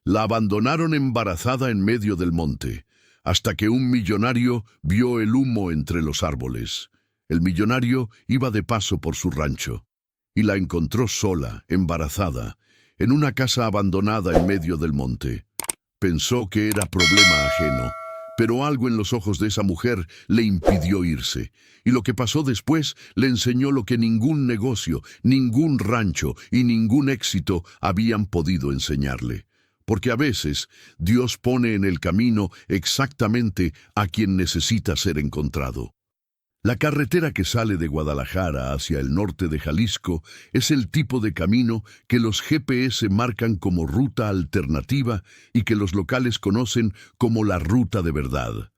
La abandonaron embarazada en medio del monte, hasta que un millonario vio el humo entre los árboles. El millonario iba de paso por su rancho, y la encontró sola, embarazada, en una casa abandonada en medio del monte. Pensó que era problema ajeno, pero algo en los ojos de esa mujer le impidió irse, y lo que pasó después le enseñó lo que ningún negocio, ningún rancho y ningún éxito habían podido enseñarle. Porque a veces Dios pone en el camino exactamente a quien necesita ser encontrado. La carretera que sale de Guadalajara hacia el norte de Jalisco es el tipo de camino que los GPS marcan como ruta alternativa y que los locales conocen como la ruta de verdad.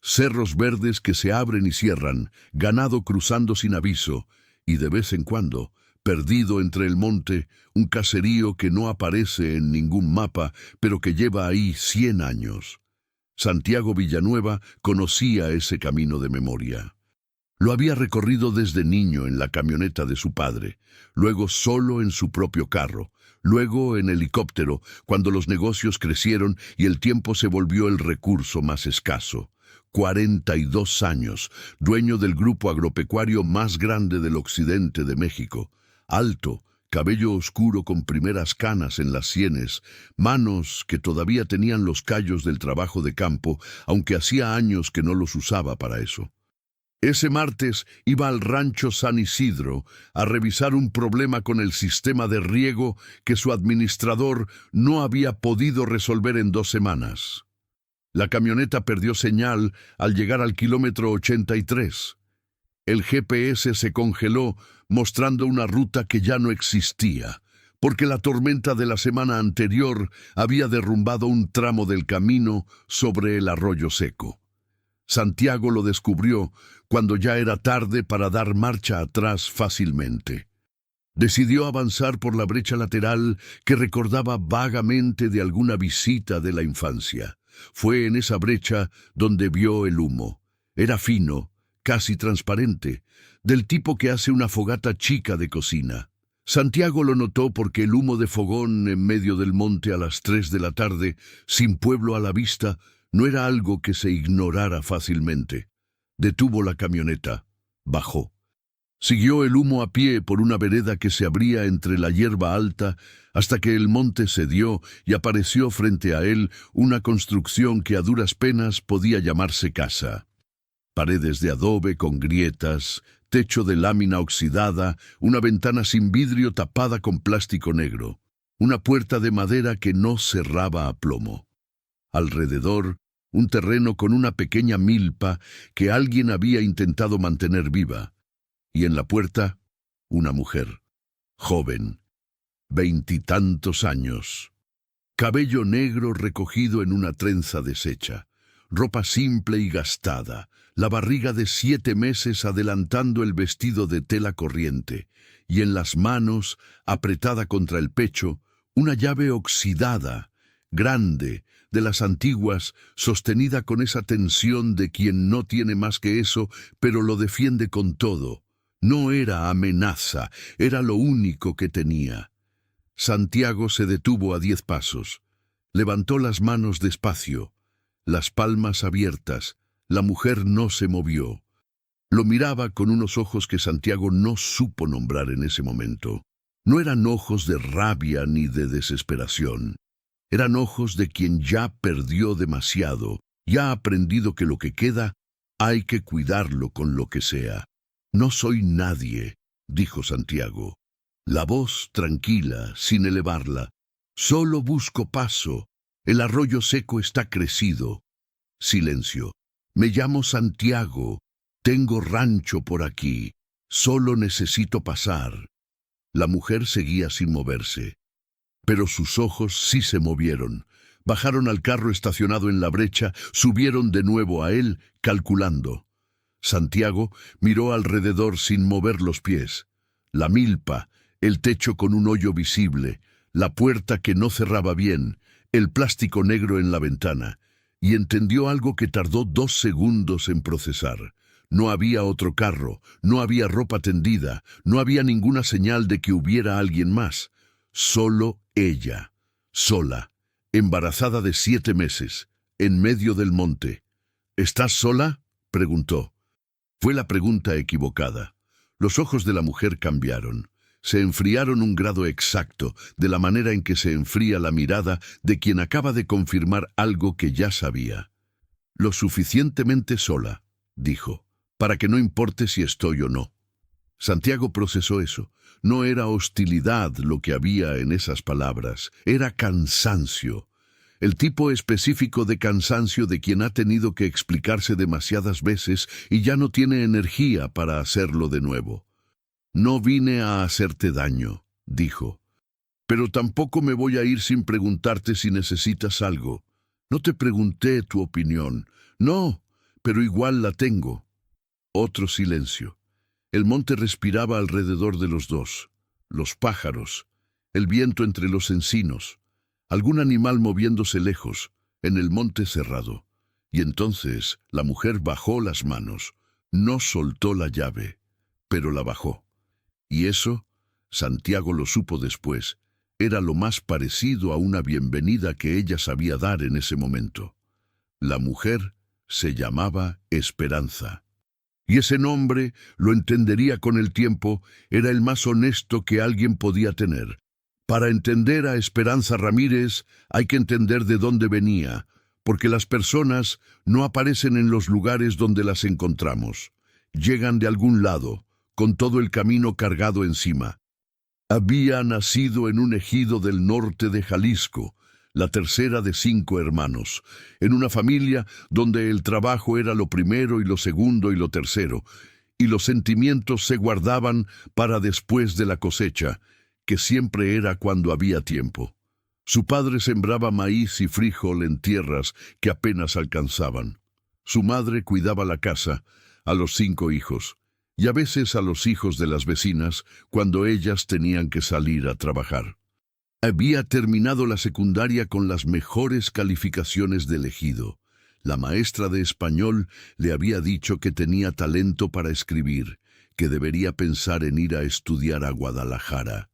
Cerros verdes que se abren y cierran, ganado cruzando sin aviso, y de vez en cuando, perdido entre el monte, un caserío que no aparece en ningún mapa, pero que lleva ahí 100 años. Santiago Villanueva conocía ese camino de memoria. Lo había recorrido desde niño en la camioneta de su padre, luego solo en su propio carro, luego en helicóptero, cuando los negocios crecieron y el tiempo se volvió el recurso más escaso. 42 años, dueño del grupo agropecuario más grande del occidente de México. Alto, cabello oscuro con primeras canas en las sienes, manos que todavía tenían los callos del trabajo de campo, aunque hacía años que no los usaba para eso. Ese martes iba al rancho San Isidro a revisar un problema con el sistema de riego que su administrador no había podido resolver en 2 semanas. La camioneta perdió señal al llegar al kilómetro 83. El GPS se congeló, mostrando una ruta que ya no existía, porque la tormenta de la semana anterior había derrumbado un tramo del camino sobre el arroyo seco. Santiago lo descubrió cuando ya era tarde para dar marcha atrás fácilmente. Decidió avanzar por la brecha lateral que recordaba vagamente de alguna visita de la infancia. Fue en esa brecha donde vio el humo. Era fino, casi transparente, del tipo que hace una fogata chica de cocina. Santiago lo notó porque el humo de fogón en medio del monte a las 3 de la tarde, sin pueblo a la vista, no era algo que se ignorara fácilmente. Detuvo la camioneta. Bajó. Siguió el humo a pie por una vereda que se abría entre la hierba alta hasta que el monte cedió y apareció frente a él una construcción que a duras penas podía llamarse casa. Paredes de adobe con grietas, techo de lámina oxidada, una ventana sin vidrio tapada con plástico negro, una puerta de madera que no cerraba a plomo. Alrededor, un terreno con una pequeña milpa que alguien había intentado mantener viva. Y en la puerta, una mujer, joven, 20 y tantos años. Cabello negro recogido en una trenza deshecha, ropa simple y gastada, la barriga de 7 meses adelantando el vestido de tela corriente, y en las manos, apretada contra el pecho, una llave oxidada, grande, de las antiguas, sostenida con esa tensión de quien no tiene más que eso, pero lo defiende con todo. No era amenaza, era lo único que tenía. Santiago se detuvo a 10 pasos. Levantó las manos despacio, las palmas abiertas. La mujer no se movió. Lo miraba con unos ojos que Santiago no supo nombrar en ese momento. No eran ojos de rabia ni de desesperación. Eran ojos de quien ya perdió demasiado, ya ha aprendido que lo que queda hay que cuidarlo con lo que sea. No soy nadie, dijo Santiago. La voz tranquila, sin elevarla. Solo busco paso. El arroyo seco está crecido. Silencio. Me llamo Santiago. Tengo rancho por aquí. Solo necesito pasar. La mujer seguía sin moverse. Pero sus ojos sí se movieron. Bajaron al carro estacionado en la brecha, subieron de nuevo a él, calculando. Santiago miró alrededor sin mover los pies. La milpa, el techo con un hoyo visible, la puerta que no cerraba bien, el plástico negro en la ventana, y entendió algo que tardó 2 segundos en procesar. No había otro carro, no había ropa tendida, no había ninguna señal de que hubiera alguien más. Solo ella, sola, embarazada de 7 meses, en medio del monte. ¿Estás sola?, preguntó. Fue la pregunta equivocada. Los ojos de la mujer cambiaron. Se enfriaron un grado exacto, de la manera en que se enfría la mirada de quien acaba de confirmar algo que ya sabía. Lo suficientemente sola, dijo, para que no importe si estoy o no. Santiago procesó eso. No era hostilidad lo que había en esas palabras, era cansancio. El tipo específico de cansancio de quien ha tenido que explicarse demasiadas veces y ya no tiene energía para hacerlo de nuevo. No vine a hacerte daño, dijo. Pero tampoco me voy a ir sin preguntarte si necesitas algo. No te pregunté tu opinión. No, pero igual la tengo. Otro silencio. El monte respiraba alrededor de los dos. Los pájaros, el viento entre los encinos, algún animal moviéndose lejos, en el monte cerrado. Y entonces la mujer bajó las manos. No soltó la llave, pero la bajó. Y eso, Santiago lo supo después, era lo más parecido a una bienvenida que ella sabía dar en ese momento. La mujer se llamaba Esperanza. Y ese nombre, lo entendería con el tiempo, era el más honesto que alguien podía tener. Para entender a Esperanza Ramírez hay que entender de dónde venía, porque las personas no aparecen en los lugares donde las encontramos. Llegan de algún lado, con todo el camino cargado encima. Había nacido en un ejido del norte de Jalisco, la tercera de 5 hermanos, en una familia donde el trabajo era lo primero y lo segundo y lo tercero, y los sentimientos se guardaban para después de la cosecha, que siempre era cuando había tiempo. Su padre sembraba maíz y frijol en tierras que apenas alcanzaban. Su madre cuidaba la casa, a los 5 hijos, y a veces a los hijos de las vecinas cuando ellas tenían que salir a trabajar. Había terminado la secundaria con las mejores calificaciones del ejido. La maestra de español le había dicho que tenía talento para escribir, que debería pensar en ir a estudiar a Guadalajara.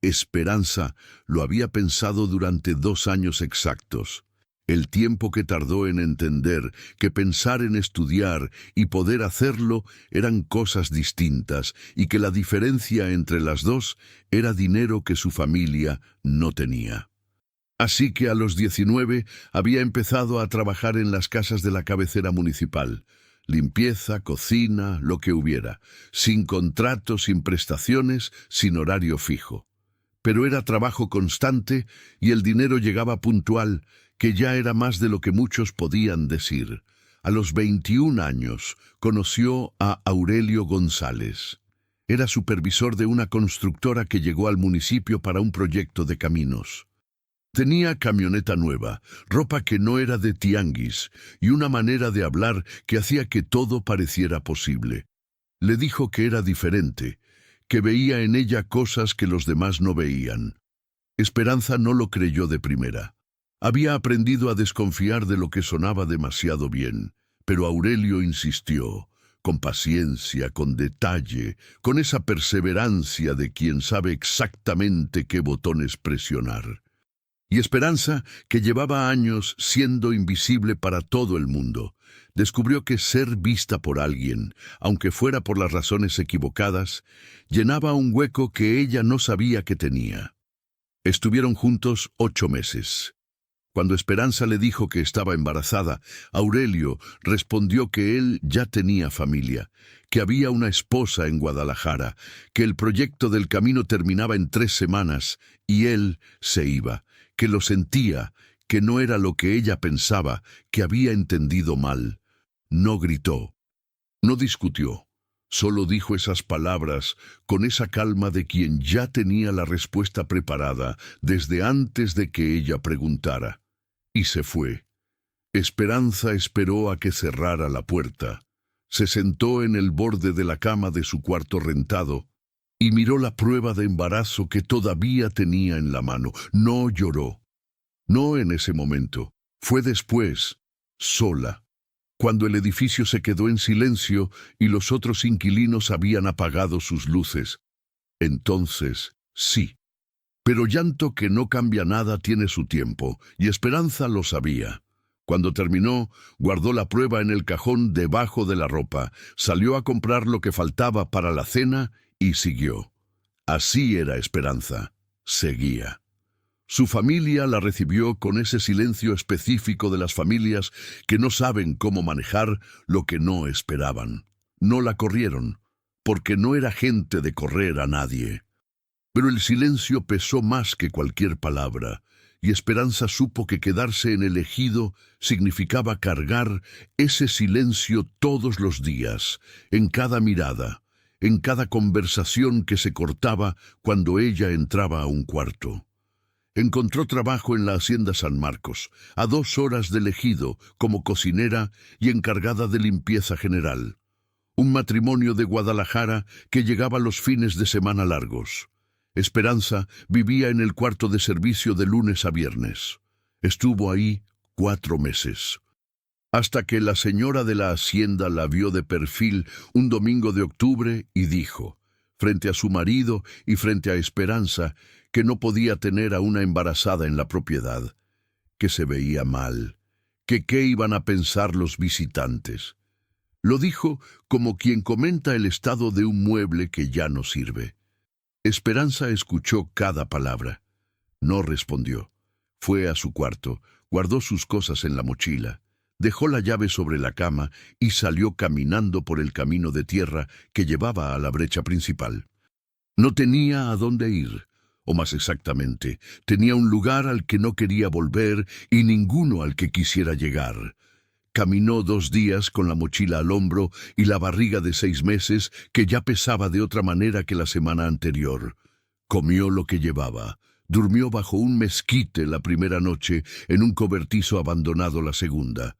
Esperanza lo había pensado durante 2 años exactos. El tiempo que tardó en entender que pensar en estudiar y poder hacerlo eran cosas distintas y que la diferencia entre las dos era dinero que su familia no tenía. Así que a los 19 había empezado a trabajar en las casas de la cabecera municipal. Limpieza, cocina, lo que hubiera, sin contrato, sin prestaciones, sin horario fijo. Pero era trabajo constante y el dinero llegaba puntual, que ya era más de lo que muchos podían decir. A los 21 años conoció a Aurelio González. Era supervisor de una constructora que llegó al municipio para un proyecto de caminos. Tenía camioneta nueva, ropa que no era de tianguis y una manera de hablar que hacía que todo pareciera posible. Le dijo que era diferente, que veía en ella cosas que los demás no veían. Esperanza no lo creyó de primera. Había aprendido a desconfiar de lo que sonaba demasiado bien, pero Aurelio insistió, con paciencia, con detalle, con esa perseverancia de quien sabe exactamente qué botones presionar. Y Esperanza, que llevaba años siendo invisible para todo el mundo, descubrió que ser vista por alguien, aunque fuera por las razones equivocadas, llenaba un hueco que ella no sabía que tenía. Estuvieron juntos 8 meses. Cuando Esperanza le dijo que estaba embarazada, Aurelio respondió que él ya tenía familia, que había una esposa en Guadalajara, que el proyecto del camino terminaba en 3 semanas y él se iba, que lo sentía, que no era lo que ella pensaba, que había entendido mal. No gritó, no discutió, solo dijo esas palabras con esa calma de quien ya tenía la respuesta preparada desde antes de que ella preguntara. Y se fue. Esperanza esperó a que cerrara la puerta. Se sentó en el borde de la cama de su cuarto rentado y miró la prueba de embarazo que todavía tenía en la mano. No lloró. No en ese momento. Fue después, sola, cuando el edificio se quedó en silencio y los otros inquilinos habían apagado sus luces. Entonces, sí. Pero llanto que no cambia nada tiene su tiempo, y Esperanza lo sabía. Cuando terminó, guardó la prueba en el cajón debajo de la ropa, salió a comprar lo que faltaba para la cena y siguió. Así era Esperanza. Seguía. Su familia la recibió con ese silencio específico de las familias que no saben cómo manejar lo que no esperaban. No la corrieron, porque no era gente de correr a nadie. Pero el silencio pesó más que cualquier palabra, y Esperanza supo que quedarse en el ejido significaba cargar ese silencio todos los días, en cada mirada, en cada conversación que se cortaba cuando ella entraba a un cuarto. Encontró trabajo en la Hacienda San Marcos, a 2 horas del ejido, como cocinera y encargada de limpieza general. Un matrimonio de Guadalajara que llegaba los fines de semana largos. Esperanza vivía en el cuarto de servicio de lunes a viernes. Estuvo ahí 4 meses. Hasta que la señora de la hacienda la vio de perfil un domingo de octubre y dijo, frente a su marido y frente a Esperanza, que no podía tener a una embarazada en la propiedad, que se veía mal, que qué iban a pensar los visitantes. Lo dijo como quien comenta el estado de un mueble que ya no sirve. Esperanza escuchó cada palabra. No respondió. Fue a su cuarto, guardó sus cosas en la mochila, dejó la llave sobre la cama y salió caminando por el camino de tierra que llevaba a la brecha principal. No tenía a dónde ir, o más exactamente, tenía un lugar al que no quería volver y ninguno al que quisiera llegar. Caminó 2 días con la mochila al hombro y la barriga de 6 meses que ya pesaba de otra manera que la semana anterior. Comió lo que llevaba. Durmió bajo un mezquite la primera noche, en un cobertizo abandonado la segunda.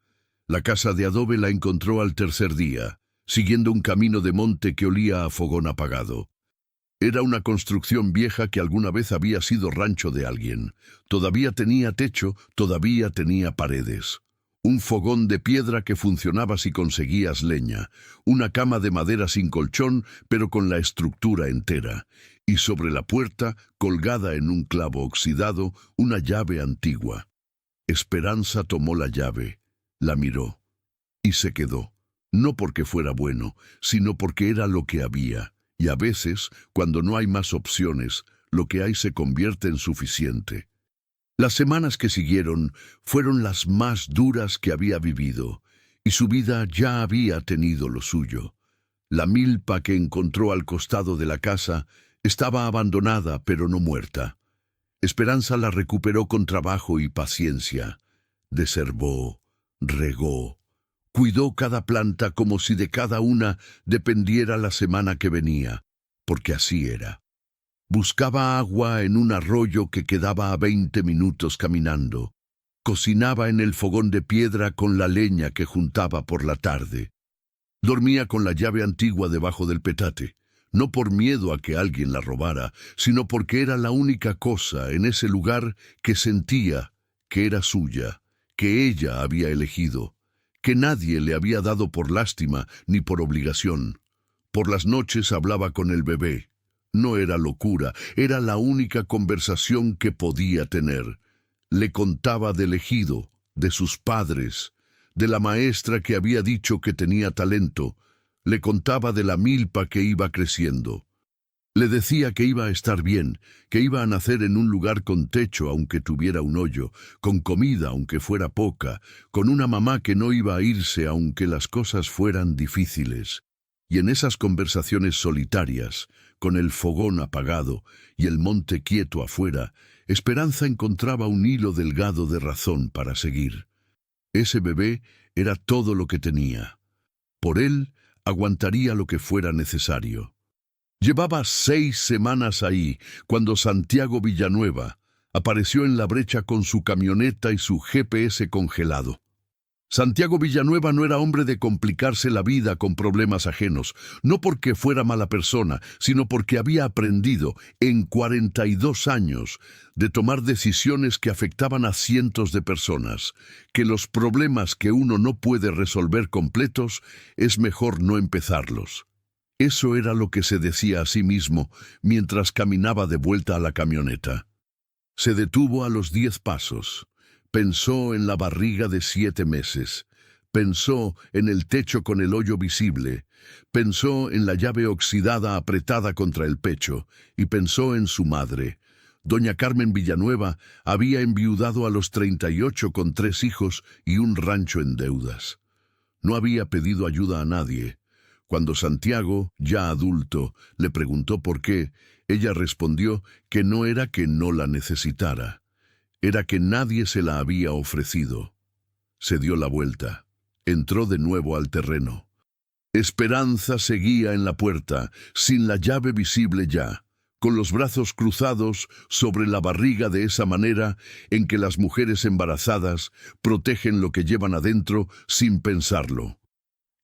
La casa de adobe la encontró al tercer día, siguiendo un camino de monte que olía a fogón apagado. Era una construcción vieja que alguna vez había sido rancho de alguien. Todavía tenía techo, todavía tenía paredes. Un fogón de piedra que funcionaba si conseguías leña, una cama de madera sin colchón, pero con la estructura entera, y sobre la puerta, colgada en un clavo oxidado, una llave antigua. Esperanza tomó la llave, la miró, y se quedó, no porque fuera bueno, sino porque era lo que había, y a veces, cuando no hay más opciones, lo que hay se convierte en suficiente. Las semanas que siguieron fueron las más duras que había vivido, y su vida ya había tenido lo suyo. La milpa que encontró al costado de la casa estaba abandonada pero no muerta. Esperanza la recuperó con trabajo y paciencia. Desherbó, regó, cuidó cada planta como si de cada una dependiera la semana que venía, porque así era. Buscaba agua en un arroyo que quedaba a 20 minutos caminando. Cocinaba en el fogón de piedra con la leña que juntaba por la tarde. Dormía con la llave antigua debajo del petate, no por miedo a que alguien la robara, sino porque era la única cosa en ese lugar que sentía que era suya, que ella había elegido, que nadie le había dado por lástima ni por obligación. Por las noches hablaba con el bebé. No era locura, era la única conversación que podía tener. Le contaba del ejido, de sus padres, de la maestra que había dicho que tenía talento. Le contaba de la milpa que iba creciendo. Le decía que iba a estar bien, que iba a nacer en un lugar con techo aunque tuviera un hoyo, con comida aunque fuera poca, con una mamá que no iba a irse aunque las cosas fueran difíciles. Y en esas conversaciones solitarias, con el fogón apagado y el monte quieto afuera, Esperanza encontraba un hilo delgado de razón para seguir. Ese bebé era todo lo que tenía. Por él aguantaría lo que fuera necesario. Llevaba 6 semanas ahí cuando Santiago Villanueva apareció en la brecha con su camioneta y su GPS congelado. Santiago Villanueva no era hombre de complicarse la vida con problemas ajenos, no porque fuera mala persona, sino porque había aprendido, en 42 años, de tomar decisiones que afectaban a cientos de personas, que los problemas que uno no puede resolver completos, es mejor no empezarlos. Eso era lo que se decía a sí mismo mientras caminaba de vuelta a la camioneta. Se detuvo a los 10 pasos. Pensó en la barriga de 7 meses. Pensó en el techo con el hoyo visible. Pensó en la llave oxidada apretada contra el pecho. Y pensó en su madre. Doña Carmen Villanueva había enviudado a los 38 con 3 hijos y un rancho en deudas. No había pedido ayuda a nadie. Cuando Santiago, ya adulto, le preguntó por qué, ella respondió que no era que no la necesitara. Era que nadie se la había ofrecido. Se dio la vuelta. Entró de nuevo al terreno. Esperanza seguía en la puerta, sin la llave visible ya, con los brazos cruzados sobre la barriga de esa manera en que las mujeres embarazadas protegen lo que llevan adentro sin pensarlo.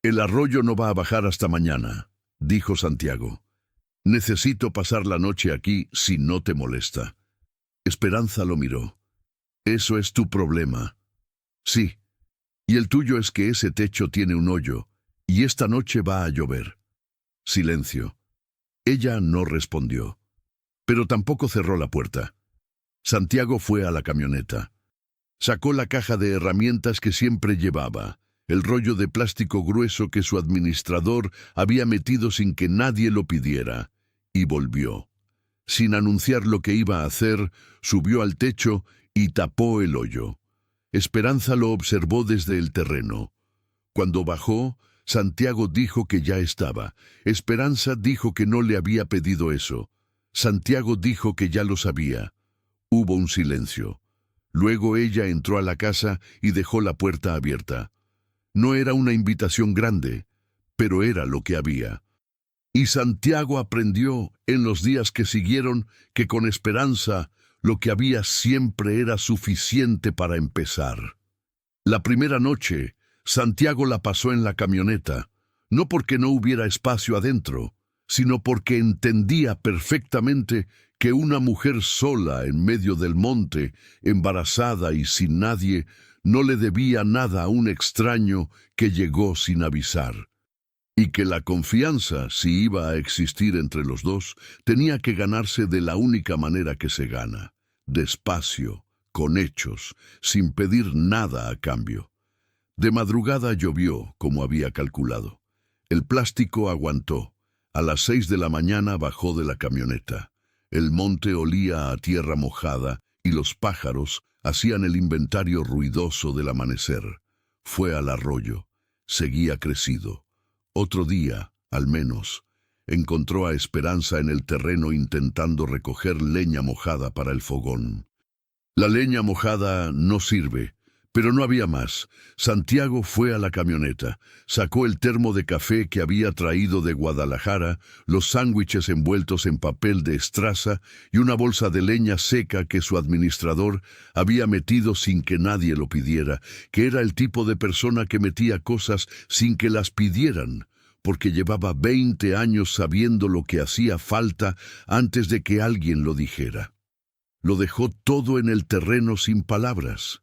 «El arroyo no va a bajar hasta mañana», dijo Santiago. «Necesito pasar la noche aquí si no te molesta». Esperanza lo miró. «¿Eso es tu problema?» «Sí. Y el tuyo es que ese techo tiene un hoyo, y esta noche va a llover». Silencio. Ella no respondió, pero tampoco cerró la puerta. Santiago fue a la camioneta. Sacó la caja de herramientas que siempre llevaba, el rollo de plástico grueso que su administrador había metido sin que nadie lo pidiera, y volvió. Sin anunciar lo que iba a hacer, subió al techo y tapó el hoyo. Esperanza lo observó desde el terreno. Cuando bajó, Santiago dijo que ya estaba. Esperanza dijo que no le había pedido eso. Santiago dijo que ya lo sabía. Hubo un silencio. Luego ella entró a la casa y dejó la puerta abierta. No era una invitación grande, pero era lo que había. Y Santiago aprendió, en los días que siguieron, que con Esperanza lo que había siempre era suficiente para empezar. La primera noche, Santiago la pasó en la camioneta, no porque no hubiera espacio adentro, sino porque entendía perfectamente que una mujer sola en medio del monte, embarazada y sin nadie, no le debía nada a un extraño que llegó sin avisar. Y que la confianza, si iba a existir entre los dos, tenía que ganarse de la única manera que se gana, despacio, con hechos, sin pedir nada a cambio. De madrugada llovió, como había calculado. El plástico aguantó. A las 6 de la mañana bajó de la camioneta. El monte olía a tierra mojada y los pájaros hacían el inventario ruidoso del amanecer. Fue al arroyo. Seguía crecido. Otro día, al menos, encontró a Esperanza en el terreno intentando recoger leña mojada para el fogón. La leña mojada no sirve, pero no había más. Santiago fue a la camioneta, sacó el termo de café que había traído de Guadalajara, los sándwiches envueltos en papel de estraza y una bolsa de leña seca que su administrador había metido sin que nadie lo pidiera, que era el tipo de persona que metía cosas sin que las pidieran, porque llevaba 20 años sabiendo lo que hacía falta antes de que alguien lo dijera. Lo dejó todo en el terreno sin palabras.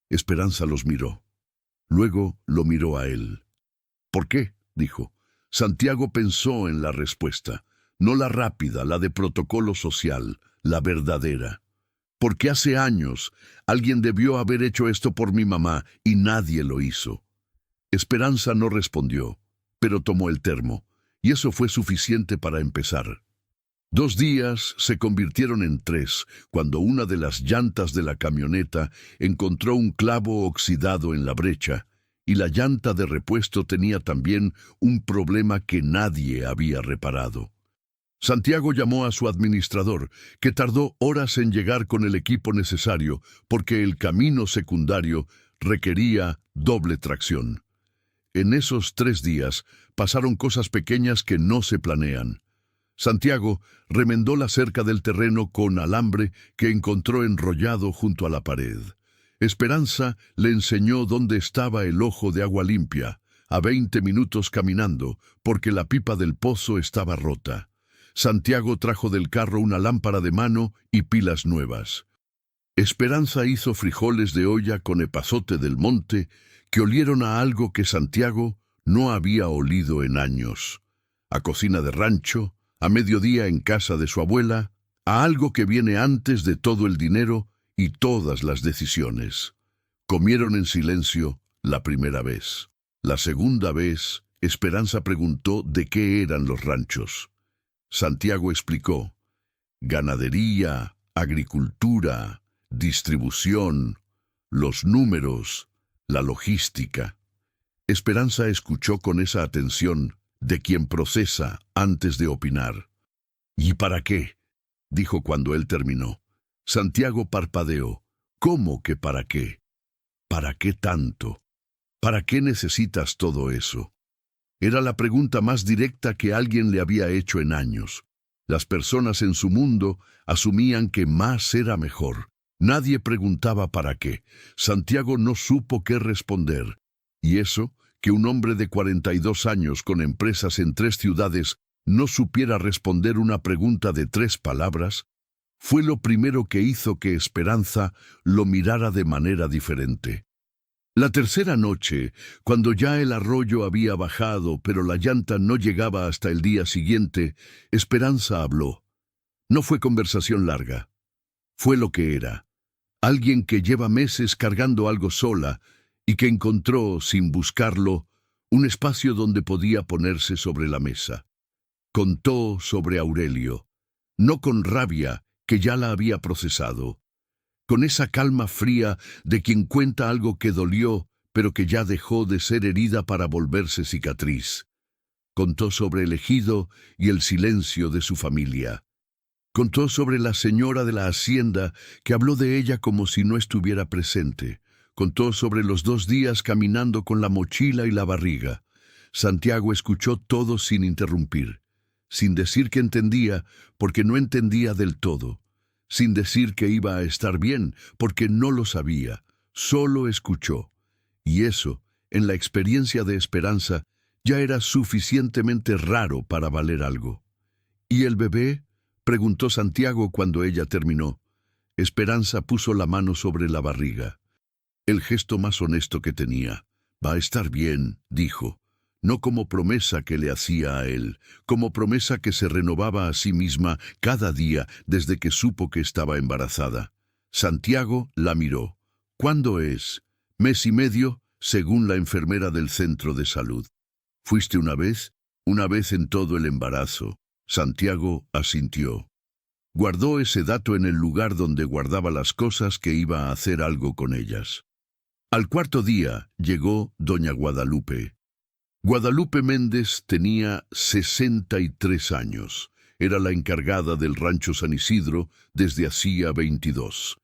Esperanza los miró. Luego lo miró a él. «¿Por qué?», dijo. Santiago pensó en la respuesta, no la rápida, la de protocolo social, la verdadera. «Porque hace años alguien debió haber hecho esto por mi mamá y nadie lo hizo». Esperanza no respondió, pero tomó el termo, y eso fue suficiente para empezar. 2 días se convirtieron en 3 cuando una de las llantas de la camioneta encontró un clavo oxidado en la brecha, y la llanta de repuesto tenía también un problema que nadie había reparado. Santiago llamó a su administrador, que tardó horas en llegar con el equipo necesario porque el camino secundario requería doble tracción. En esos 3 días pasaron cosas pequeñas que no se planean. Santiago remendó la cerca del terreno con alambre que encontró enrollado junto a la pared. Esperanza le enseñó dónde estaba el ojo de agua limpia, a 20 minutos caminando, porque la pipa del pozo estaba rota. Santiago trajo del carro una lámpara de mano y pilas nuevas. Esperanza hizo frijoles de olla con epazote del monte que olieron a algo que Santiago no había olido en años. A cocina de rancho, a mediodía en casa de su abuela, a algo que viene antes de todo el dinero y todas las decisiones. Comieron en silencio la primera vez. La segunda vez, Esperanza preguntó de qué eran los ranchos. Santiago explicó: ganadería, agricultura, distribución, los números, la logística. Esperanza escuchó con esa atención de quien procesa antes de opinar. ¿Y para qué?, dijo cuando él terminó. Santiago parpadeó. ¿Cómo que para qué? ¿Para qué tanto? ¿Para qué necesitas todo eso? Era la pregunta más directa que alguien le había hecho en años. Las personas en su mundo asumían que más era mejor. Nadie preguntaba para qué. Santiago no supo qué responder. Y eso, que un hombre de 42 años con empresas en 3 ciudades no supiera responder una pregunta de 3 palabras, fue lo primero que hizo que Esperanza lo mirara de manera diferente. La tercera noche, cuando ya el arroyo había bajado, pero la llanta no llegaba hasta el día siguiente, Esperanza habló. No fue conversación larga. Fue lo que era. Alguien que lleva meses cargando algo sola y que encontró, sin buscarlo, un espacio donde podía ponerse sobre la mesa. Contó sobre Aurelio, no con rabia, que ya la había procesado, con esa calma fría de quien cuenta algo que dolió, pero que ya dejó de ser herida para volverse cicatriz. Contó sobre el ejido y el silencio de su familia. Contó sobre la señora de la hacienda, que habló de ella como si no estuviera presente. Contó sobre los 2 días caminando con la mochila y la barriga. Santiago escuchó todo sin interrumpir, sin decir que entendía, porque no entendía del todo, sin decir que iba a estar bien, porque no lo sabía, solo escuchó. Y eso, en la experiencia de Esperanza, ya era suficientemente raro para valer algo. ¿Y el bebé?, preguntó Santiago cuando ella terminó. Esperanza puso la mano sobre la barriga. El gesto más honesto que tenía. Va a estar bien, dijo. No como promesa que le hacía a él, como promesa que se renovaba a sí misma cada día desde que supo que estaba embarazada. Santiago la miró. ¿Cuándo es? 1 mes y medio, según la enfermera del centro de salud. ¿Fuiste una vez? Una vez en todo el embarazo. Santiago asintió. Guardó ese dato en el lugar donde guardaba las cosas que iba a hacer algo con ellas. Al 4.º día llegó doña Guadalupe. Guadalupe Méndez tenía 63 años. Era la encargada del rancho San Isidro desde hacía 22.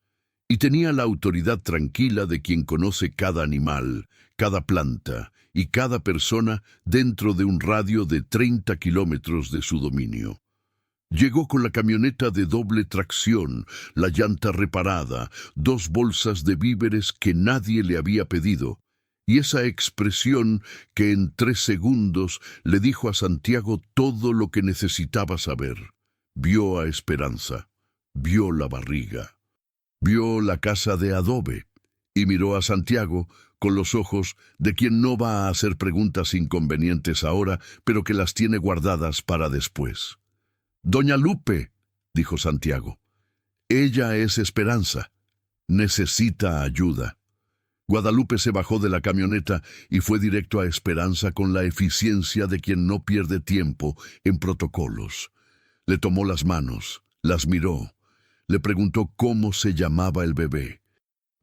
Y tenía la autoridad tranquila de quien conoce cada animal, cada planta y cada persona dentro de un radio de 30 kilómetros de su dominio. Llegó con la camioneta de doble tracción, la llanta reparada, 2 bolsas de víveres que nadie le había pedido, y esa expresión que en 3 segundos le dijo a Santiago todo lo que necesitaba saber. Vio a Esperanza, vio la barriga, vio la casa de adobe, y miró a Santiago con los ojos de quien no va a hacer preguntas inconvenientes ahora, pero que las tiene guardadas para después. «Doña Lupe», dijo Santiago, «ella es Esperanza. Necesita ayuda». Guadalupe se bajó de la camioneta y fue directo a Esperanza con la eficiencia de quien no pierde tiempo en protocolos. Le tomó las manos, las miró, le preguntó cómo se llamaba el bebé.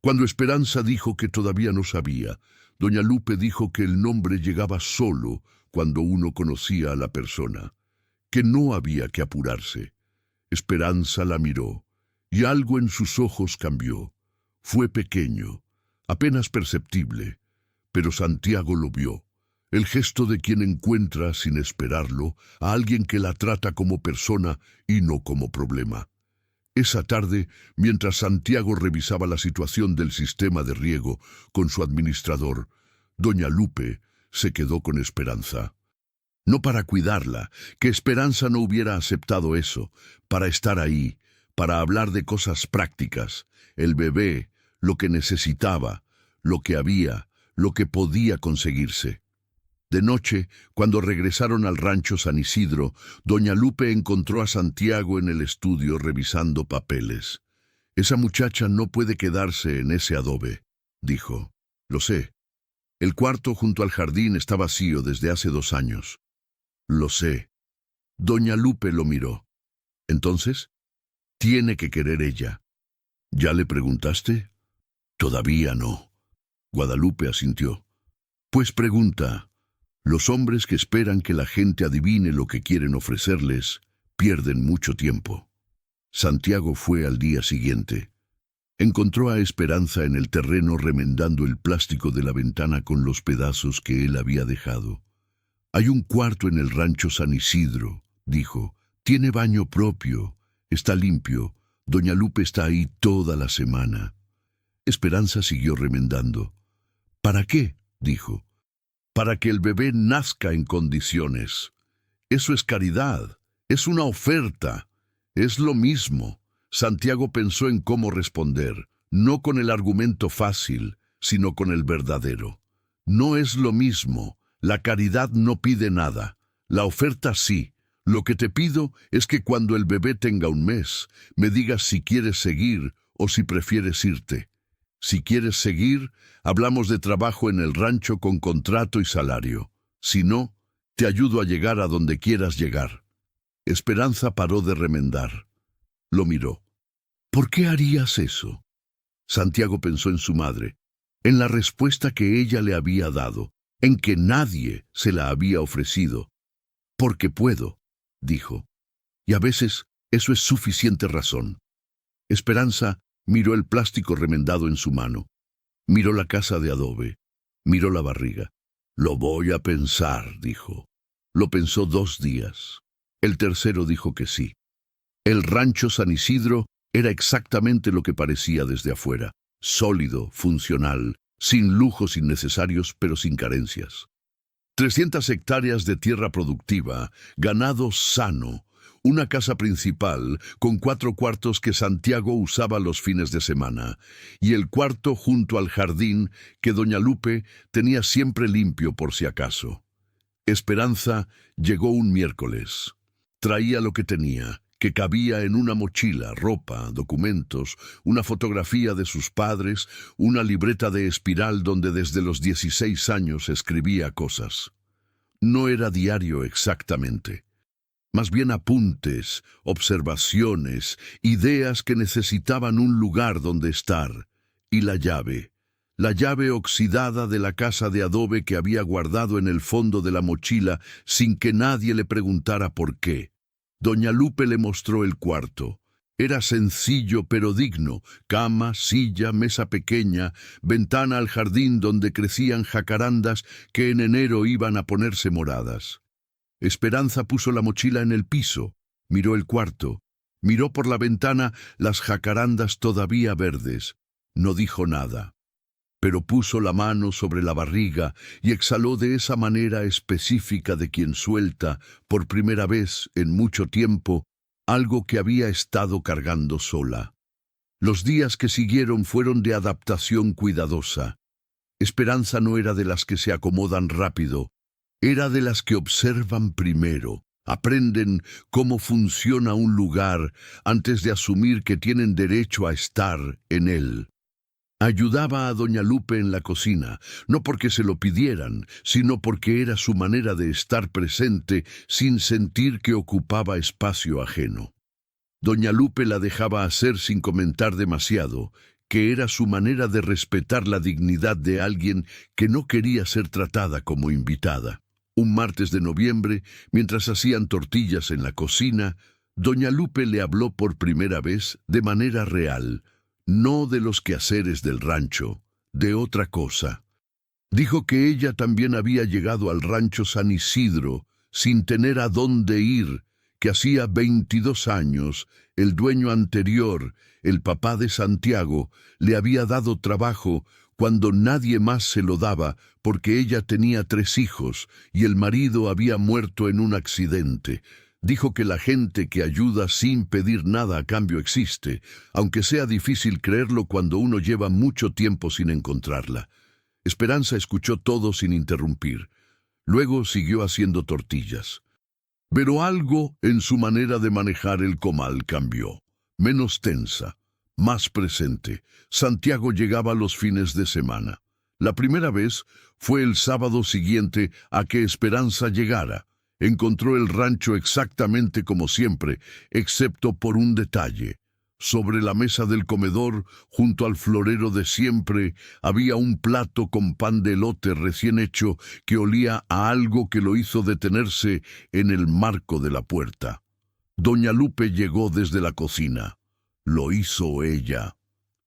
Cuando Esperanza dijo que todavía no sabía, doña Lupe dijo que el nombre llegaba solo cuando uno conocía a la persona, que no había que apurarse. Esperanza la miró, y algo en sus ojos cambió. Fue pequeño, apenas perceptible, pero Santiago lo vio. El gesto de quien encuentra, sin esperarlo, a alguien que la trata como persona y no como problema. Esa tarde, mientras Santiago revisaba la situación del sistema de riego con su administrador, doña Lupe se quedó con Esperanza. No para cuidarla, que Esperanza no hubiera aceptado eso, para estar ahí, para hablar de cosas prácticas, el bebé, lo que necesitaba, lo que había, lo que podía conseguirse. De noche, cuando regresaron al rancho San Isidro, doña Lupe encontró a Santiago en el estudio revisando papeles. «Esa muchacha no puede quedarse en ese adobe», dijo. «Lo sé. El cuarto junto al jardín está vacío desde hace 2 años». «Lo sé». Doña Lupe lo miró. «Entonces, tiene que querer ella». «¿Ya le preguntaste?» «Todavía no». Guadalupe asintió. «Pues pregunta». Los hombres que esperan que la gente adivine lo que quieren ofrecerles pierden mucho tiempo. Santiago fue al día siguiente. Encontró a Esperanza en el terreno remendando el plástico de la ventana con los pedazos que él había dejado. «Hay un cuarto en el rancho San Isidro», dijo. «Tiene baño propio, está limpio. Doña Lupe está ahí toda la semana». Esperanza siguió remendando. «¿Para qué?», dijo. «Para que el bebé nazca en condiciones. Eso es caridad, es una oferta, es lo mismo». Santiago pensó en cómo responder, no con el argumento fácil, sino con el verdadero. «No es lo mismo, la caridad no pide nada, la oferta sí. Lo que te pido es que cuando el bebé tenga 1 mes, me digas si quieres seguir o si prefieres irte. Si quieres seguir, hablamos de trabajo en el rancho con contrato y salario. Si no, te ayudo a llegar a donde quieras llegar». Esperanza paró de remendar. Lo miró. «¿Por qué harías eso?». Santiago pensó en su madre, en la respuesta que ella le había dado, en que nadie se la había ofrecido. «Porque puedo», dijo. «Y a veces eso es suficiente razón». Esperanza miró el plástico remendado en su mano. Miró la casa de adobe. Miró la barriga. «Lo voy a pensar», dijo. Lo pensó 2 días. El tercero dijo que sí. El rancho San Isidro era exactamente lo que parecía desde afuera. Sólido, funcional, sin lujos innecesarios, pero sin carencias. 300 hectáreas de tierra productiva, ganado sano, una casa principal con 4 cuartos que Santiago usaba los fines de semana, y el cuarto junto al jardín que doña Lupe tenía siempre limpio por si acaso. Esperanza llegó un miércoles. Traía lo que tenía, que cabía en una mochila: ropa, documentos, una fotografía de sus padres, una libreta de espiral donde desde los 16 años escribía cosas. No era diario exactamente, más bien apuntes, observaciones, ideas que necesitaban un lugar donde estar. Y la llave oxidada de la casa de adobe que había guardado en el fondo de la mochila sin que nadie le preguntara por qué. Doña Lupe le mostró el cuarto. Era sencillo pero digno: cama, silla, mesa pequeña, ventana al jardín donde crecían jacarandas que en enero iban a ponerse moradas. Esperanza puso la mochila en el piso, miró el cuarto, miró por la ventana las jacarandas todavía verdes. No dijo nada, pero puso la mano sobre la barriga y exhaló de esa manera específica de quien suelta, por primera vez en mucho tiempo, algo que había estado cargando sola. Los días que siguieron fueron de adaptación cuidadosa. Esperanza no era de las que se acomodan rápido, era de las que observan primero, aprenden cómo funciona un lugar antes de asumir que tienen derecho a estar en él. Ayudaba a doña Lupe en la cocina, no porque se lo pidieran, sino porque era su manera de estar presente sin sentir que ocupaba espacio ajeno. Doña Lupe la dejaba hacer sin comentar demasiado, que era su manera de respetar la dignidad de alguien que no quería ser tratada como invitada. Un martes de noviembre, mientras hacían tortillas en la cocina, doña Lupe le habló por primera vez de manera real, no de los quehaceres del rancho, de otra cosa. Dijo que ella también había llegado al rancho San Isidro sin tener a dónde ir, que hacía 22 años el dueño anterior, el papá de Santiago, le había dado trabajo cuando nadie más se lo daba, porque ella tenía 3 hijos y el marido había muerto en un accidente. Dijo que la gente que ayuda sin pedir nada a cambio existe, aunque sea difícil creerlo cuando uno lleva mucho tiempo sin encontrarla. Esperanza escuchó todo sin interrumpir. Luego siguió haciendo tortillas. Pero algo en su manera de manejar el comal cambió. Menos tensa, más presente. Santiago llegaba los fines de semana. La primera vez fue el sábado siguiente a que Esperanza llegara. Encontró el rancho exactamente como siempre, excepto por un detalle. Sobre la mesa del comedor, junto al florero de siempre, había un plato con pan de elote recién hecho que olía a algo que lo hizo detenerse en el marco de la puerta. Doña Lupe llegó desde la cocina. Lo hizo ella.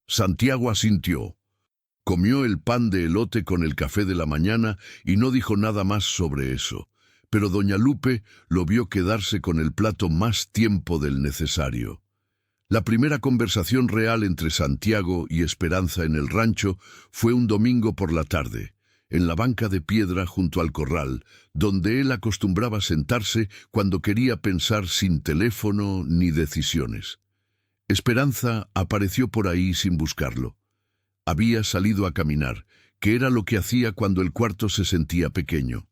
Santiago asintió. Comió el pan de elote con el café de la mañana y no dijo nada más sobre eso. Pero doña Lupe lo vio quedarse con el plato más tiempo del necesario. La primera conversación real entre Santiago y Esperanza en el rancho fue un domingo por la tarde, en la banca de piedra junto al corral, donde él acostumbraba sentarse cuando quería pensar sin teléfono ni decisiones. Esperanza apareció por ahí sin buscarlo. Había salido a caminar, que era lo que hacía cuando el cuarto se sentía pequeño.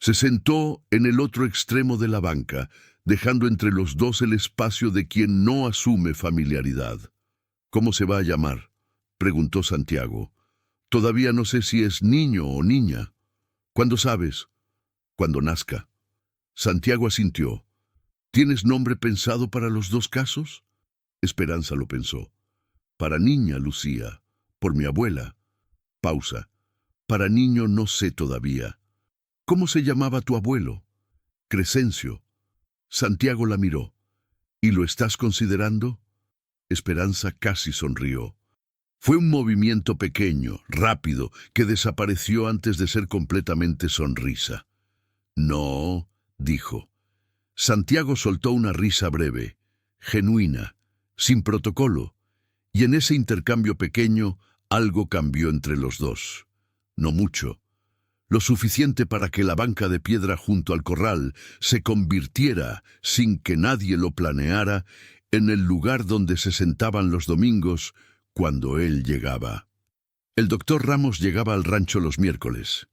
Se sentó en el otro extremo de la banca, dejando entre los dos el espacio de quien no asume familiaridad. «¿Cómo se va a llamar?», preguntó Santiago. «Todavía no sé si es niño o niña». «¿Cuándo sabes?» «Cuando nazca». Santiago asintió. «¿Tienes nombre pensado para los dos casos?» Esperanza lo pensó. «Para niña, Lucía, por mi abuela». Pausa. «Para niño no sé todavía». «¿Cómo se llamaba tu abuelo?» «Crescencio». Santiago la miró. «¿Y lo estás considerando?» Esperanza casi sonrió. Fue un movimiento pequeño, rápido, que desapareció antes de ser completamente sonrisa. «No», dijo. Santiago soltó una risa breve, genuina, sin protocolo, y en ese intercambio pequeño algo cambió entre los dos. No mucho. Lo suficiente para que la banca de piedra junto al corral se convirtiera, sin que nadie lo planeara, en el lugar donde se sentaban los domingos cuando él llegaba. El doctor Ramos llegaba al rancho los miércoles.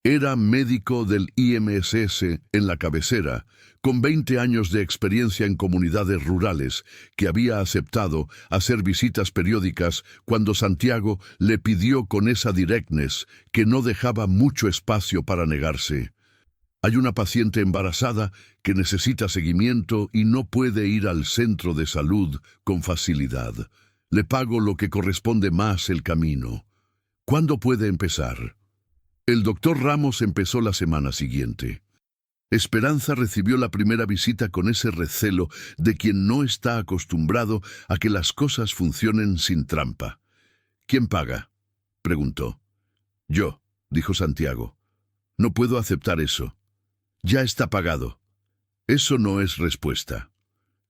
Era médico del IMSS en la cabecera, con 20 años de experiencia en comunidades rurales, que había aceptado hacer visitas periódicas cuando Santiago le pidió con esa directness que no dejaba mucho espacio para negarse. «Hay una paciente embarazada que necesita seguimiento y no puede ir al centro de salud con facilidad. Le pago lo que corresponde más el camino. ¿Cuándo puede empezar?» El doctor Ramos empezó la semana siguiente. Esperanza recibió la primera visita con ese recelo de quien no está acostumbrado a que las cosas funcionen sin trampa. «¿Quién paga?», preguntó. «Yo», dijo Santiago. «No puedo aceptar eso. Ya está pagado». «Eso no es respuesta».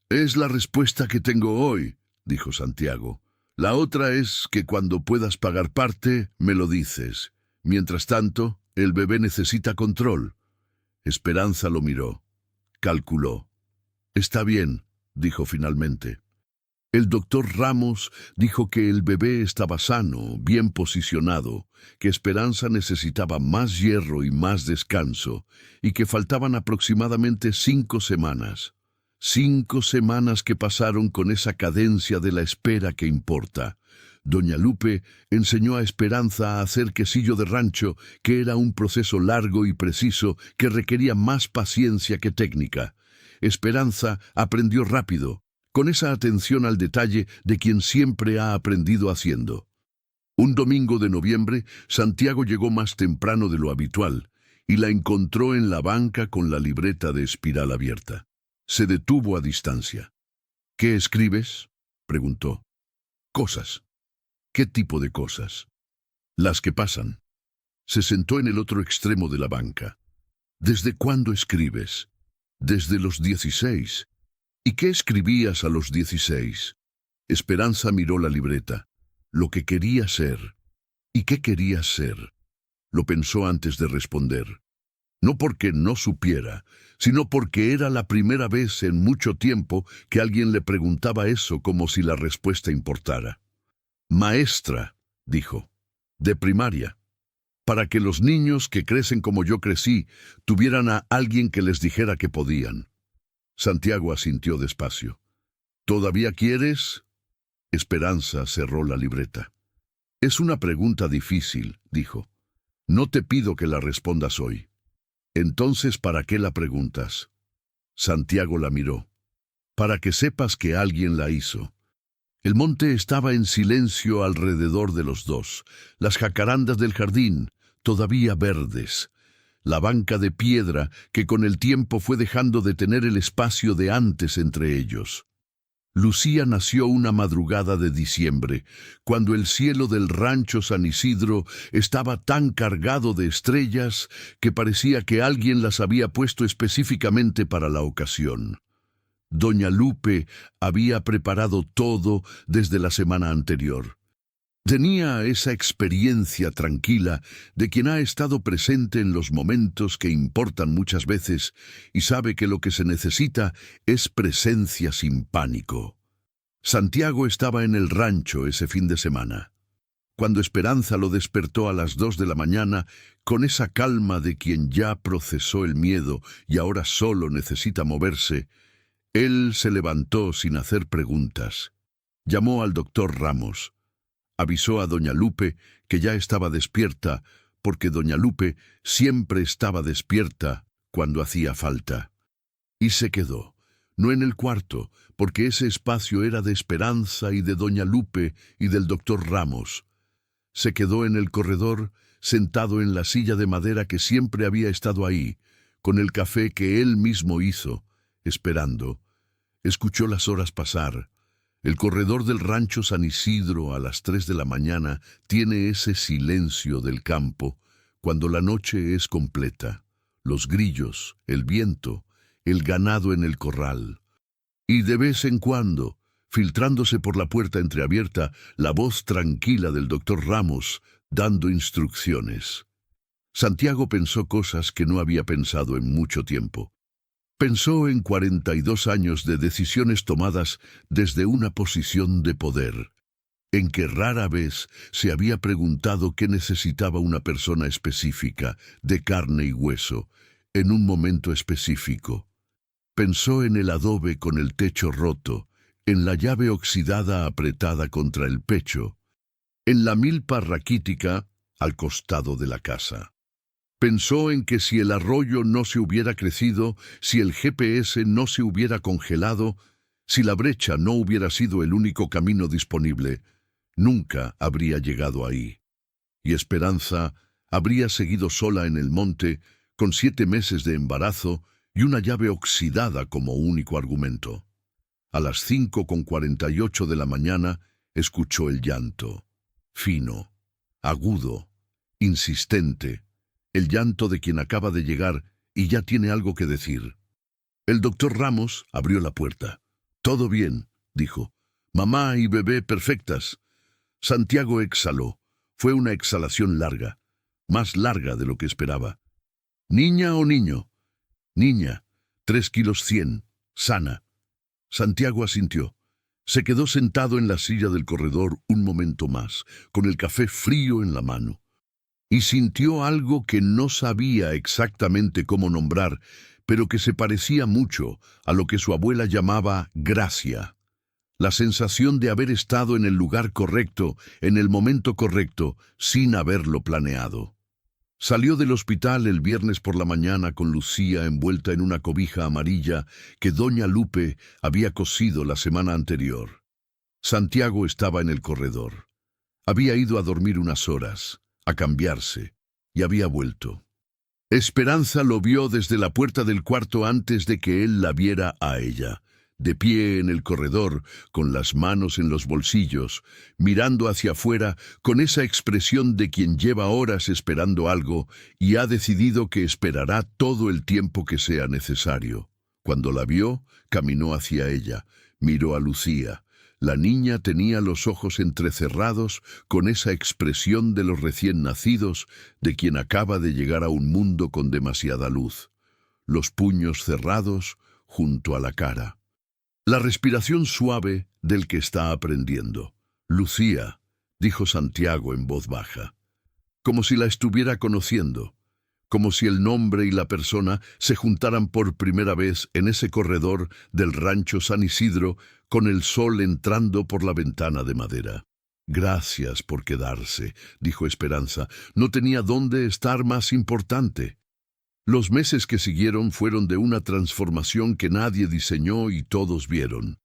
«Es la respuesta que tengo hoy», dijo Santiago. «La otra es que cuando puedas pagar parte, me lo dices. Mientras tanto, el bebé necesita control». Esperanza lo miró. Calculó. «Está bien», dijo finalmente. El doctor Ramos dijo que el bebé estaba sano, bien posicionado, que Esperanza necesitaba más hierro y más descanso, y que faltaban aproximadamente 5 semanas. 5 semanas que pasaron con esa cadencia de la espera que importa. Doña Lupe enseñó a Esperanza a hacer quesillo de rancho, que era un proceso largo y preciso que requería más paciencia que técnica. Esperanza aprendió rápido, con esa atención al detalle de quien siempre ha aprendido haciendo. Un domingo de noviembre, Santiago llegó más temprano de lo habitual y la encontró en la banca con la libreta de espiral abierta. Se detuvo a distancia. «¿Qué escribes?», preguntó. «Cosas». «¿Qué tipo de cosas?» «Las que pasan». Se sentó en el otro extremo de la banca. «¿Desde cuándo escribes?» «Desde los 16». «¿Y qué escribías a los 16?» Esperanza miró la libreta. Lo que quería ser. ¿Y qué quería ser? Lo pensó antes de responder. No porque no supiera, sino porque era la primera vez en mucho tiempo que alguien le preguntaba eso como si la respuesta importara. «Maestra», dijo. «De primaria». para que los niños que crecen como yo crecí tuvieran a alguien que les dijera que podían. Santiago asintió despacio. ¿Todavía quieres? Esperanza cerró la libreta. Es una pregunta difícil, dijo. No te pido que la respondas hoy. Entonces, ¿para qué la preguntas? Santiago la miró. Para que sepas que alguien la hizo. El monte estaba en silencio alrededor de los dos, las jacarandas del jardín, todavía verdes, la banca de piedra que con el tiempo fue dejando de tener el espacio de antes entre ellos. Lucía nació una madrugada de diciembre, cuando el cielo del rancho San Isidro estaba tan cargado de estrellas que parecía que alguien las había puesto específicamente para la ocasión. Doña Lupe había preparado todo desde la semana anterior. Tenía esa experiencia tranquila de quien ha estado presente en los momentos que importan muchas veces y sabe que lo que se necesita es presencia sin pánico. Santiago estaba en el rancho ese fin de semana. Cuando Esperanza lo despertó a las 2 de la mañana, con esa calma de quien ya procesó el miedo y ahora solo necesita moverse, él se levantó sin hacer preguntas. Llamó al doctor Ramos. Avisó a doña Lupe que ya estaba despierta, porque doña Lupe siempre estaba despierta cuando hacía falta. Y se quedó, no en el cuarto, porque ese espacio era de Esperanza y de doña Lupe y del doctor Ramos. Se quedó en el corredor, sentado en la silla de madera que siempre había estado ahí, con el café que él mismo hizo, esperando. Escuchó las horas pasar. El corredor del rancho San Isidro a las 3 de la mañana tiene ese silencio del campo cuando la noche es completa. Los grillos, el viento, el ganado en el corral. Y de vez en cuando, filtrándose por la puerta entreabierta, la voz tranquila del doctor Ramos dando instrucciones. Santiago pensó cosas que no había pensado en mucho tiempo. Pensó en 42 años de decisiones tomadas desde una posición de poder, en que rara vez se había preguntado qué necesitaba una persona específica, de carne y hueso, en un momento específico. Pensó en el adobe con el techo roto, en la llave oxidada apretada contra el pecho, en la milpa raquítica al costado de la casa. Pensó en que si el arroyo no se hubiera crecido, si el GPS no se hubiera congelado, si la brecha no hubiera sido el único camino disponible, nunca habría llegado ahí. Y Esperanza habría seguido sola en el monte, con 7 meses de embarazo y una llave oxidada como único argumento. A las 5:48 de la mañana escuchó el llanto, fino, agudo, insistente, el llanto de quien acaba de llegar y ya tiene algo que decir. El doctor Ramos abrió la puerta. «Todo bien», dijo. «Mamá y bebé perfectas». Santiago exhaló. Fue una exhalación larga, más larga de lo que esperaba. «¿Niña o niño?» «Niña, 3 kilos 100, sana». Santiago asintió. Se quedó sentado en la silla del corredor un momento más, con el café frío en la mano. Y sintió algo que no sabía exactamente cómo nombrar, pero que se parecía mucho a lo que su abuela llamaba gracia. La sensación de haber estado en el lugar correcto, en el momento correcto, sin haberlo planeado. Salió del hospital el viernes por la mañana con Lucía envuelta en una cobija amarilla que doña Lupe había cosido la semana anterior. Santiago estaba en el corredor. Había ido a dormir unas horas, a cambiarse, y había vuelto. Esperanza lo vio desde la puerta del cuarto antes de que él la viera a ella, de pie en el corredor, con las manos en los bolsillos, mirando hacia afuera con esa expresión de quien lleva horas esperando algo y ha decidido que esperará todo el tiempo que sea necesario. Cuando la vio, caminó hacia ella, miró a Lucía. La niña tenía los ojos entrecerrados con esa expresión de los recién nacidos, de quien acaba de llegar a un mundo con demasiada luz. Los puños cerrados junto a la cara. La respiración suave del que está aprendiendo. «Lucía», dijo Santiago en voz baja. como si la estuviera conociendo, como si el nombre y la persona se juntaran por primera vez en ese corredor del rancho San Isidro con el sol entrando por la ventana de madera. «Gracias por quedarse», dijo Esperanza. «No tenía dónde estar más importante». Los meses que siguieron fueron de una transformación que nadie diseñó y todos vieron.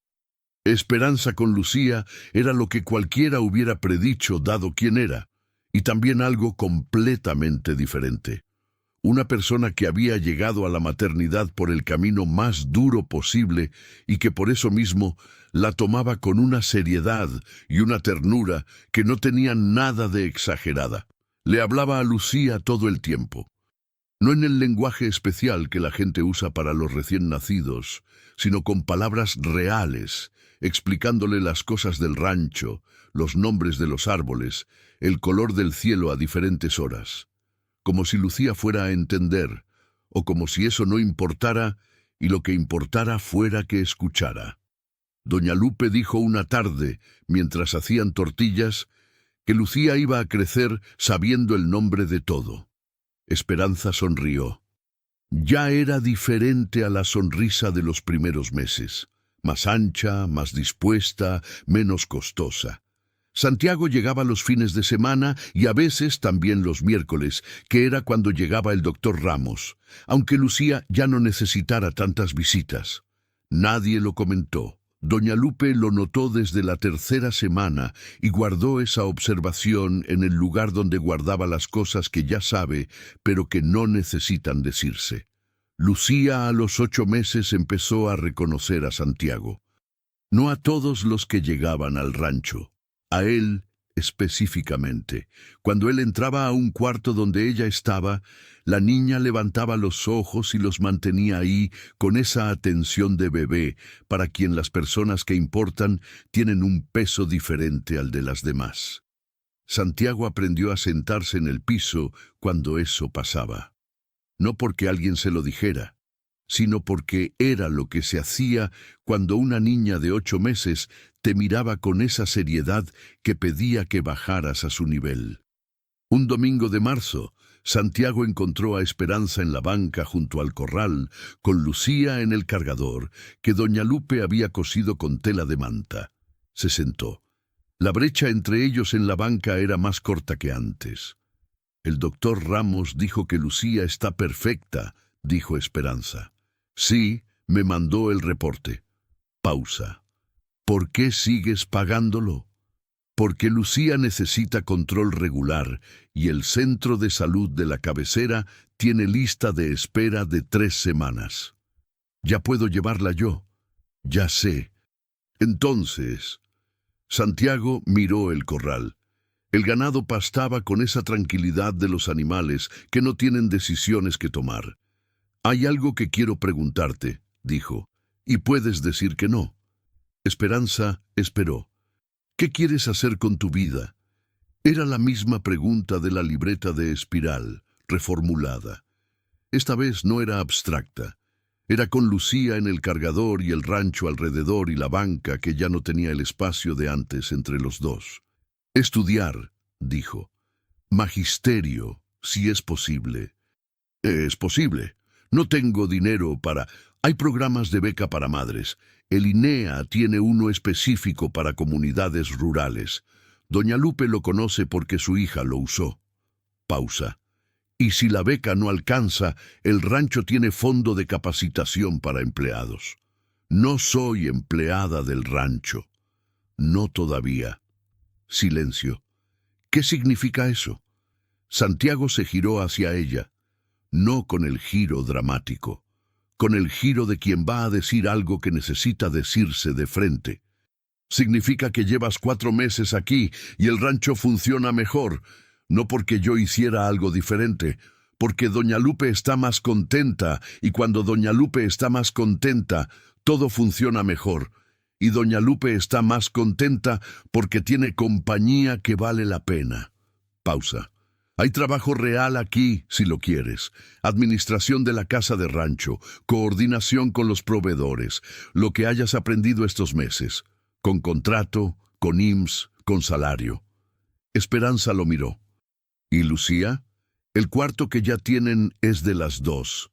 Esperanza con Lucía era lo que cualquiera hubiera predicho dado quién era, y también algo completamente diferente. Una persona que había llegado a la maternidad por el camino más duro posible y que por eso mismo la tomaba con una seriedad y una ternura que no tenían nada de exagerada. Le hablaba a Lucía todo el tiempo. No en el lenguaje especial que la gente usa para los recién nacidos, sino con palabras reales, explicándole las cosas del rancho, los nombres de los árboles, el color del cielo a diferentes horas. Como si Lucía fuera a entender, o como si eso no importara, y lo que importara fuera que escuchara. Doña Lupe dijo una tarde, mientras hacían tortillas, que Lucía iba a crecer sabiendo el nombre de todo. Esperanza sonrió. Ya era diferente a la sonrisa de los primeros meses, más ancha, más dispuesta, menos costosa. Santiago llegaba los fines de semana y a veces también los miércoles, que era cuando llegaba el doctor Ramos, aunque Lucía ya no necesitara tantas visitas. Nadie lo comentó. Doña Lupe lo notó desde la tercera semana y guardó esa observación en el lugar donde guardaba las cosas que ya sabe, pero que no necesitan decirse. Lucía a los 8 meses empezó a reconocer a Santiago. No a todos los que llegaban al rancho, a él específicamente. Cuando él entraba a un cuarto donde ella estaba, la niña levantaba los ojos y los mantenía ahí con esa atención de bebé, para quien las personas que importan tienen un peso diferente al de las demás. Santiago aprendió a sentarse en el piso cuando eso pasaba. No porque alguien se lo dijera, sino porque era lo que se hacía cuando una niña de 8 meses te miraba con esa seriedad que pedía que bajaras a su nivel. Un domingo de marzo, Santiago encontró a Esperanza en la banca junto al corral, con Lucía en el cargador, que doña Lupe había cosido con tela de manta. Se sentó. La brecha entre ellos en la banca era más corta que antes. «El doctor Ramos dijo que Lucía está perfecta», dijo Esperanza. «Sí, me mandó el reporte». Pausa. «¿Por qué sigues pagándolo?» «Porque Lucía necesita control regular y el centro de salud de la cabecera tiene lista de espera de 3 semanas. Ya puedo llevarla yo». «Ya sé». «Entonces...» Santiago miró el corral. El ganado pastaba con esa tranquilidad de los animales que no tienen decisiones que tomar. «Hay algo que quiero preguntarte», dijo, «y puedes decir que no». Esperanza esperó. «¿Qué quieres hacer con tu vida?» Era la misma pregunta de la libreta de espiral, reformulada. Esta vez no era abstracta. Era con Lucía en el cargador y el rancho alrededor y la banca que ya no tenía el espacio de antes entre los dos. «Estudiar», dijo. «Magisterio, si es posible». «Es posible. No tengo dinero para...» «Hay programas de beca para madres. El INEA tiene uno específico para comunidades rurales. Doña Lupe lo conoce porque su hija lo usó». Pausa. «Y si la beca no alcanza, el rancho tiene fondo de capacitación para empleados». «No soy empleada del rancho». «No todavía». Silencio. «¿Qué significa eso?» Santiago se giró hacia ella, no con el giro dramático, con el giro de quien va a decir algo que necesita decirse de frente. «Significa que llevas 4 meses aquí y el rancho funciona mejor, no porque yo hiciera algo diferente, porque doña Lupe está más contenta, y cuando doña Lupe está más contenta, todo funciona mejor». Y doña Lupe está más contenta porque tiene compañía que vale la pena. Pausa. «Hay trabajo real aquí, si lo quieres. Administración de la casa de rancho, coordinación con los proveedores, lo que hayas aprendido estos meses. Con contrato, con IMSS, con salario». Esperanza lo miró. ¿Y Lucía? El cuarto que ya tienen es de las dos.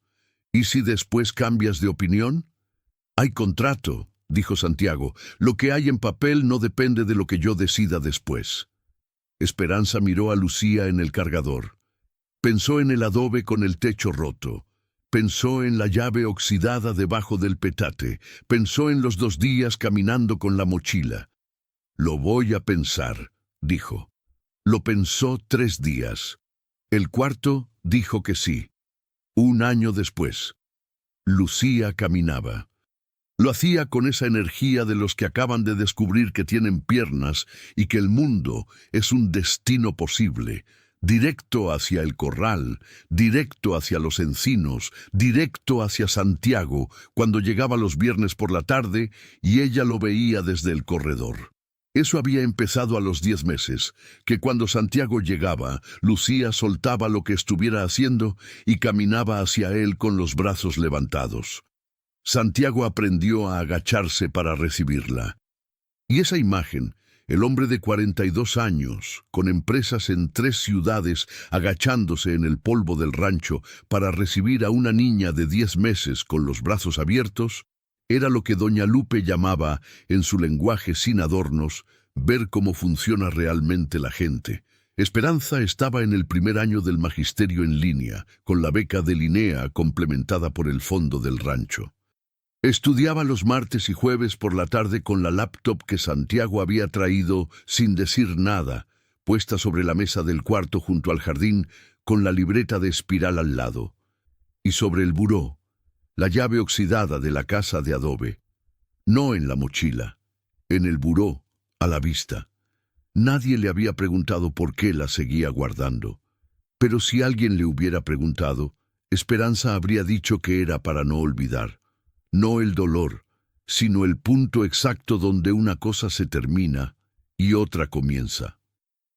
¿Y si después cambias de opinión? Hay contrato, dijo Santiago. Lo que hay en papel no depende de lo que yo decida después. Esperanza miró a Lucía en el cargador. Pensó en el adobe con el techo roto. Pensó en la llave oxidada debajo del petate. Pensó en los 2 días caminando con la mochila. Lo voy a pensar, dijo. Lo pensó 3 días. El cuarto dijo que sí. 1 año después, Lucía caminaba. Lo hacía con esa energía de los que acaban de descubrir que tienen piernas y que el mundo es un destino posible, directo hacia el corral, directo hacia los encinos, directo hacia Santiago, cuando llegaba los viernes por la tarde y ella lo veía desde el corredor. Eso había empezado a los 10 meses, que cuando Santiago llegaba, Lucía soltaba lo que estuviera haciendo y caminaba hacia él con los brazos levantados. Santiago aprendió a agacharse para recibirla. Y esa imagen, el hombre de 42 años, con empresas en 3 ciudades, agachándose en el polvo del rancho para recibir a una niña de 10 meses con los brazos abiertos, era lo que doña Lupe llamaba, en su lenguaje sin adornos, ver cómo funciona realmente la gente. Esperanza estaba en el primer año del magisterio en línea, con la beca de Linnea complementada por el fondo del rancho. Estudiaba los martes y jueves por la tarde con la laptop que Santiago había traído sin decir nada, puesta sobre la mesa del cuarto junto al jardín, con la libreta de espiral al lado. Y sobre el buró, la llave oxidada de la casa de adobe. No en la mochila, en el buró, a la vista. Nadie le había preguntado por qué la seguía guardando. Pero si alguien le hubiera preguntado, Esperanza habría dicho que era para no olvidar. No el dolor, sino el punto exacto donde una cosa se termina y otra comienza.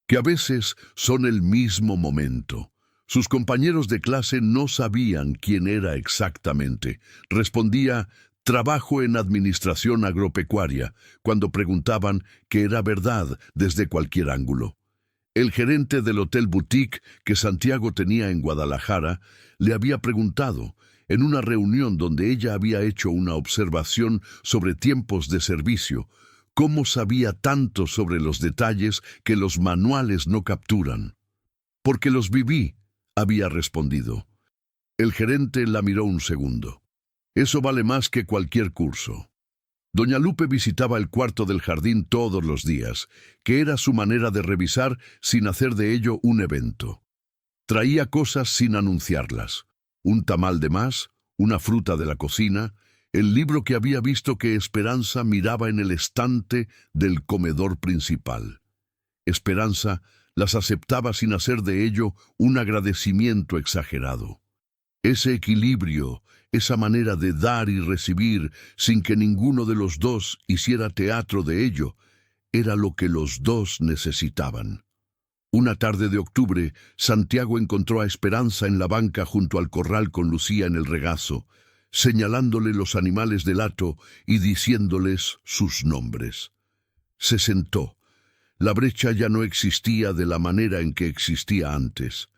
Que a veces son el mismo momento. Sus compañeros de clase no sabían quién era exactamente. Respondía, trabajo en administración agropecuaria, cuando preguntaban que era verdad desde cualquier ángulo. El gerente del hotel boutique que Santiago tenía en Guadalajara le había preguntado, en una reunión donde ella había hecho una observación sobre tiempos de servicio, cómo sabía tanto sobre los detalles que los manuales no capturan. Porque los viví, había respondido. El gerente la miró un segundo. Eso vale más que cualquier curso. Doña Lupe visitaba el cuarto del jardín todos los días, que era su manera de revisar sin hacer de ello un evento. Traía cosas sin anunciarlas. Un tamal de más, una fruta de la cocina, el libro que había visto que Esperanza miraba en el estante del comedor principal. Esperanza las aceptaba sin hacer de ello un agradecimiento exagerado. Ese equilibrio, esa manera de dar y recibir sin que ninguno de los dos hiciera teatro de ello, era lo que los dos necesitaban. Una tarde de octubre, Santiago encontró a Esperanza en la banca junto al corral con Lucía en el regazo, señalándole los animales del hato y diciéndoles sus nombres. Se sentó. La brecha ya no existía de la manera en que existía antes.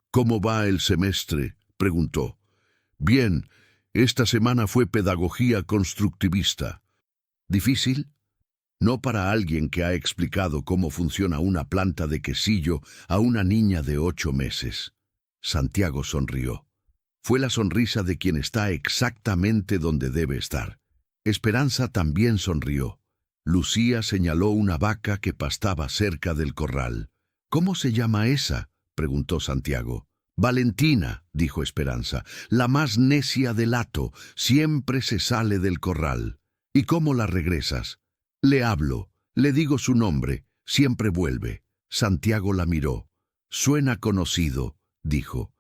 «¿Cómo va el semestre?», preguntó. «Bien, esta semana fue pedagogía constructivista». «¿Difícil?». No para alguien que ha explicado cómo funciona una planta de quesillo a una niña de 8 meses. Santiago sonrió. Fue la sonrisa de quien está exactamente donde debe estar. Esperanza también sonrió. Lucía señaló una vaca que pastaba cerca del corral. «¿Cómo se llama esa?», preguntó Santiago. «Valentina», dijo Esperanza, «la más necia del hato, siempre se sale del corral». «¿Y cómo la regresas?». «Le hablo, le digo su nombre, siempre vuelve». Santiago la miró. «Suena conocido», dijo.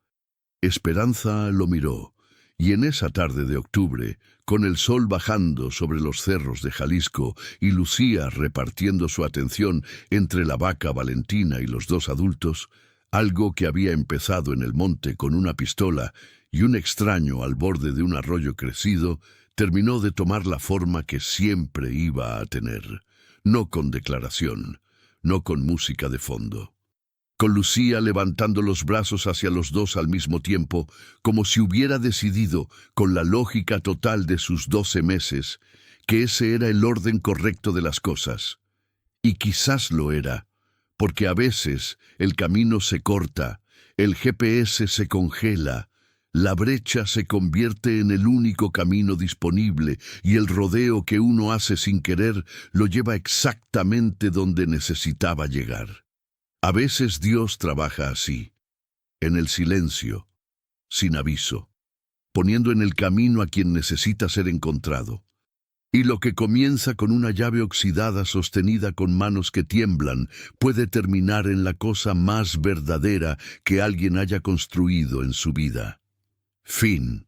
Esperanza lo miró, y en esa tarde de octubre, con el sol bajando sobre los cerros de Jalisco y Lucía repartiendo su atención entre la vaca Valentina y los 2 adultos, algo que había empezado en el monte con una pistola y un extraño al borde de un arroyo crecido, terminó de tomar la forma que siempre iba a tener, no con declaración, no con música de fondo. con Lucía levantando los brazos hacia los dos al mismo tiempo, como si hubiera decidido, con la lógica total de sus 12 meses, que ese era el orden correcto de las cosas. Y quizás lo era, porque a veces el camino se corta, el GPS se congela, la brecha se convierte en el único camino disponible y el rodeo que uno hace sin querer lo lleva exactamente donde necesitaba llegar. A veces Dios trabaja así, en el silencio, sin aviso, poniendo en el camino a quien necesita ser encontrado. Y lo que comienza con una llave oxidada sostenida con manos que tiemblan puede terminar en la cosa más verdadera que alguien haya construido en su vida. Fin.